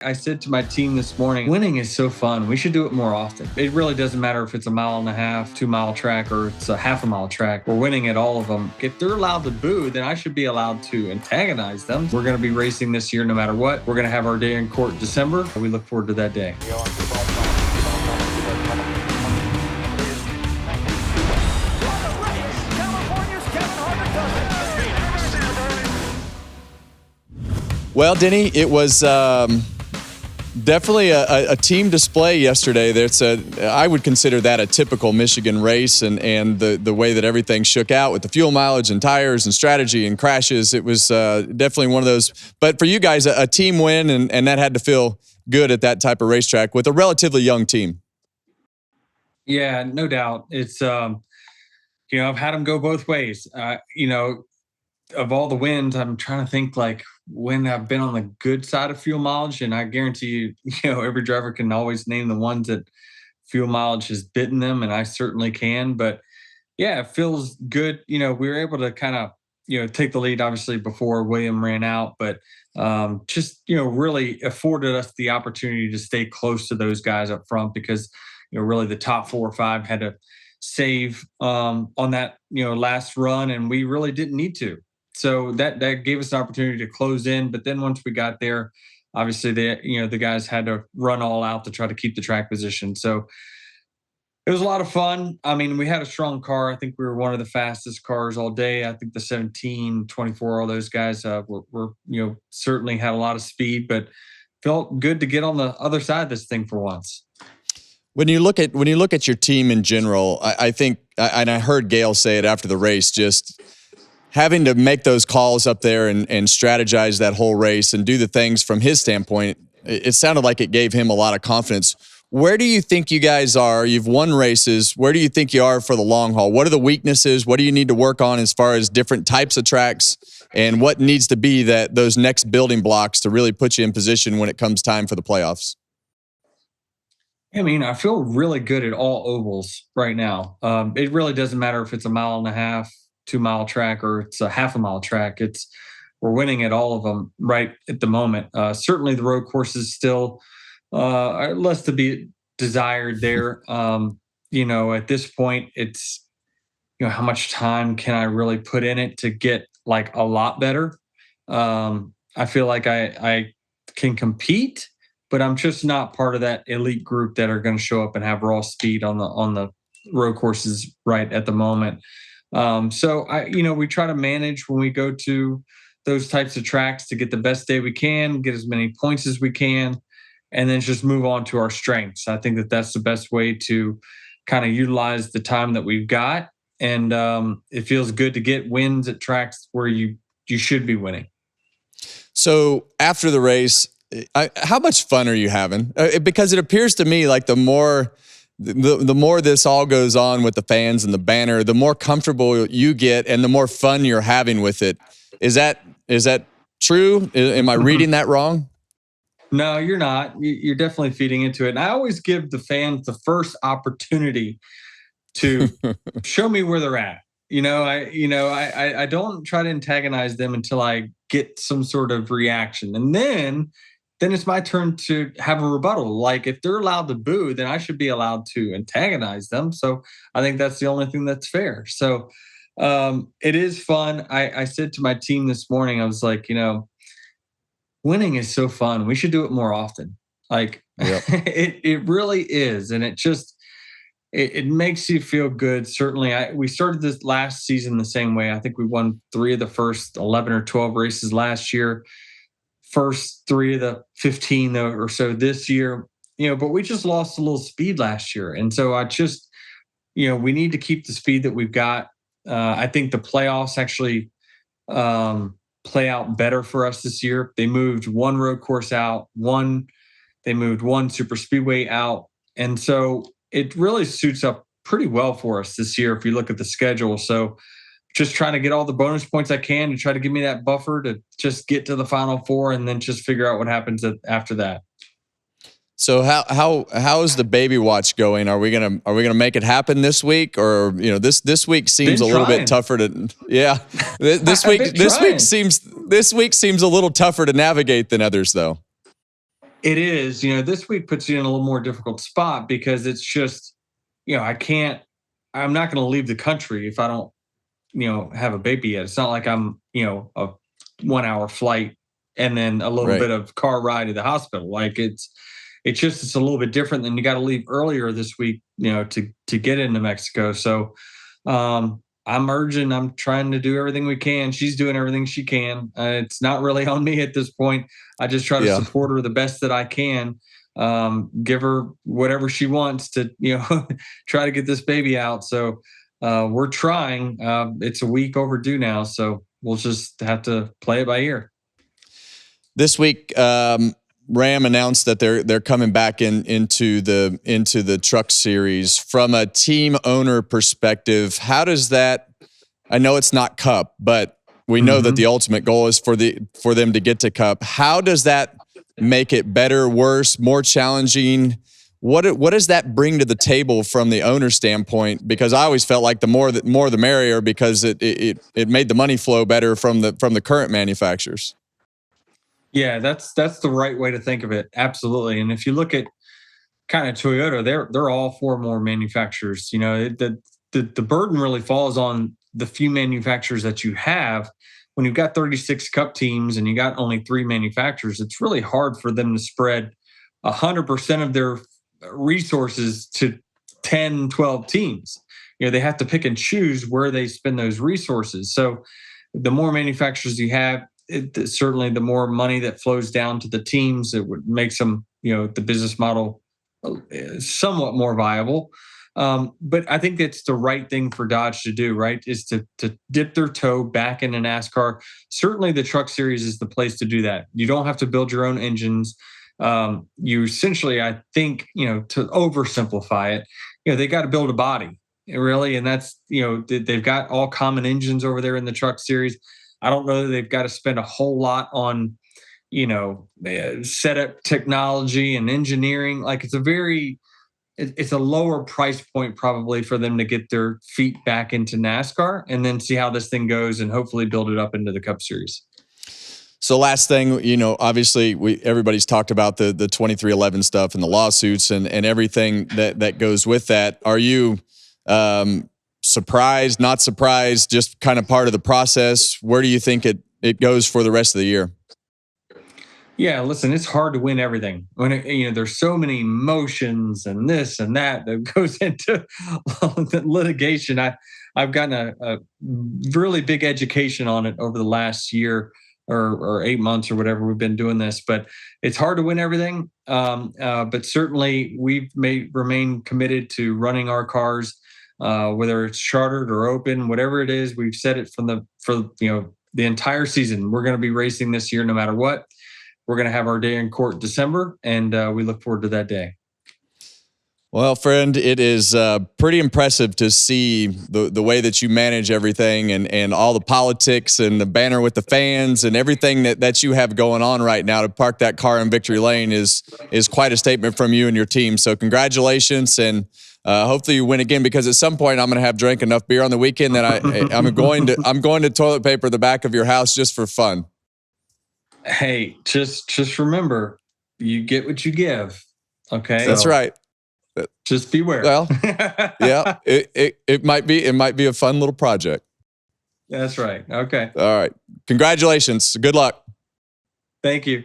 I said to my team this morning, winning is so fun. We should do it more often. It really doesn't matter if it's a 1.5 mile, 2 mile track, or it's a 1/2 mile track. We're winning at all of them. If they're allowed to boo, then I should be allowed to antagonize them. We're going to be racing this year no matter what. We're going to have our day in court in December. We look forward to that day. Well, Denny, it was definitely a team display yesterday. I would consider that a typical Michigan race, and the way that everything shook out with the fuel mileage and tires and strategy and crashes. It was definitely one of those. But for you guys, a team win, and that had to feel good at that type of racetrack with a relatively young team. Yeah, no doubt. It's I've had them go both ways. Of all the wins, I'm trying to think like when I've been on the good side of fuel mileage, and I guarantee you, every driver can always name the ones that fuel mileage has bitten them, and I certainly can. But yeah, it feels good. We were able to kind of take the lead obviously before William ran out, but just really afforded us the opportunity to stay close to those guys up front because really the top 4 or 5 had to save on that last run, and we really didn't need to. So that gave us an opportunity to close in. But then once we got there, obviously the guys had to run all out to try to keep the track position. So it was a lot of fun. I mean, we had a strong car. I think we were one of the fastest cars all day. I think the 17, 24, all those guys were certainly had a lot of speed, but felt good to get on the other side of this thing for once. When you look at your team in general, I think, and I heard Gale say it after the race, just having to make those calls up there and strategize that whole race and do the things from his standpoint, it sounded like it gave him a lot of confidence. Where do you think you guys are? You've won races. Where do you think you are for the long haul? What are the weaknesses? What do you need to work on as far as different types of tracks? And what needs to be those next building blocks to really put you in position when it comes time for the playoffs? I mean, I feel really good at all ovals right now. It really doesn't matter if it's a 1.5 mile, 2 mile track, or it's a 1/2 mile track. We're winning at all of them right at the moment. Certainly the road courses still are less to be desired there. At this point, it's, how much time can I really put in it to get like a lot better? I feel like I can compete, but I'm just not part of that elite group that are going to show up and have raw speed on the road courses right at the moment. So we try to manage when we go to those types of tracks to get the best day we can, get as many points as we can, and then just move on to our strengths. I think that that's the best way to kind of utilize the time that we've got. And it feels good to get wins at tracks where you should be winning. So after the race, how much fun are you having? Because it appears to me like the more this all goes on with the fans and the banner, the more comfortable you get and the more fun you're having with it. Is that true? Am I reading that wrong? No, you're not. You're definitely feeding into it. And I always give the fans the first opportunity to show me where they're at. I don't try to antagonize them until I get some sort of reaction. And then it's my turn to have a rebuttal. Like if they're allowed to boo, then I should be allowed to antagonize them. So I think that's the only thing that's fair. So it is fun. I said to my team this morning, I was like, winning is so fun. We should do it more often. Like yep. It really is. And it makes you feel good. Certainly we started this last season the same way. I think we won 3 of the first 11 or 12 races last year. First 3 of the 15 or so this year, but we just lost a little speed last year. And so I just, we need to keep the speed that we've got. I think the playoffs actually play out better for us this year. They moved 1 road course out, they moved 1 super speedway out. And so it really suits up pretty well for us this year if you look at the schedule. So just trying to get all the bonus points I can to try to give me that buffer to just get to the Final 4 and then just figure out what happens after that. So how is the baby watch going? Are we gonna make it happen this week, or this week seems a little bit tougher to this week seems a little tougher to navigate than others though. It is, this week puts you in a little more difficult spot because it's just, I'm not going to leave the country if I don't, have a baby yet. It's not like I'm, a 1 hour flight and then a little Right. bit of car ride to the hospital. Like it's a little bit different than you got to leave earlier this week, to get into Mexico. So, I'm trying to do everything we can. She's doing everything she can. It's not really on me at this point. I just try to Yeah. support her the best that I can. Give her whatever she wants to, try to get this baby out. So we're trying. It's a week overdue now, so we'll just have to play it by ear. This week, Ram announced that they're coming back into the Truck Series. From a team owner perspective, how does that? I know it's not Cup, but we know that the ultimate goal is for them to get to Cup. How does that make it better, worse, more challenging? What does that bring to the table from the owner standpoint? Because I always felt like the more the merrier, because it made the money flow better from the current manufacturers. Yeah, that's the right way to think of it. Absolutely. And if you look at kind of Toyota, they're all four more manufacturers. The burden really falls on the few manufacturers that you have. When you've got 36 Cup teams and you got only 3 manufacturers, it's really hard for them to spread 100% of their resources to 10, 12 teams. They have to pick and choose where they spend those resources. So the more manufacturers you have, certainly the more money that flows down to the teams. It would makes them, the business model somewhat more viable. But I think that's the right thing for Dodge to do, right? Is to dip their toe back into NASCAR. Certainly the Truck Series is the place to do that. You don't have to build your own engines. You essentially, I think, to oversimplify it, they got to build a body, really. And that's, they've got all common engines over there in the Truck Series. I don't know that they've got to spend a whole lot on, setup technology and engineering. Like it's a lower price point probably for them to get their feet back into NASCAR and then see how this thing goes and hopefully build it up into the Cup Series. So last thing, obviously everybody's talked about the 2311 stuff and the lawsuits and everything that goes with that. Are you surprised, not surprised, just kind of part of the process? Where do you think it goes for the rest of the year? Yeah, listen, it's hard to win everything when there's so many emotions and this and that goes into litigation. I've gotten a really big education on it over the last year or 8 months or whatever we've been doing this, but it's hard to win everything. But certainly we've remain committed to running our cars, whether it's chartered or open, whatever it is. We've said it for the entire season. We're going to be racing this year no matter what. We're going to have our day in court in December, and we look forward to that day. Well, friend, it is pretty impressive to see the way that you manage everything and all the politics and the banner with the fans and everything that you have going on right now. To park that car in victory lane is quite a statement from you and your team. So congratulations, and hopefully you win again, because at some point I'm going to have drank enough beer on the weekend that I'm going to toilet paper the back of your house just for fun. Hey, just remember, you get what you give. Okay, that's right. Just beware. Well, yeah, it might be a fun little project. That's right. Okay. All right. Congratulations. Good luck. Thank you.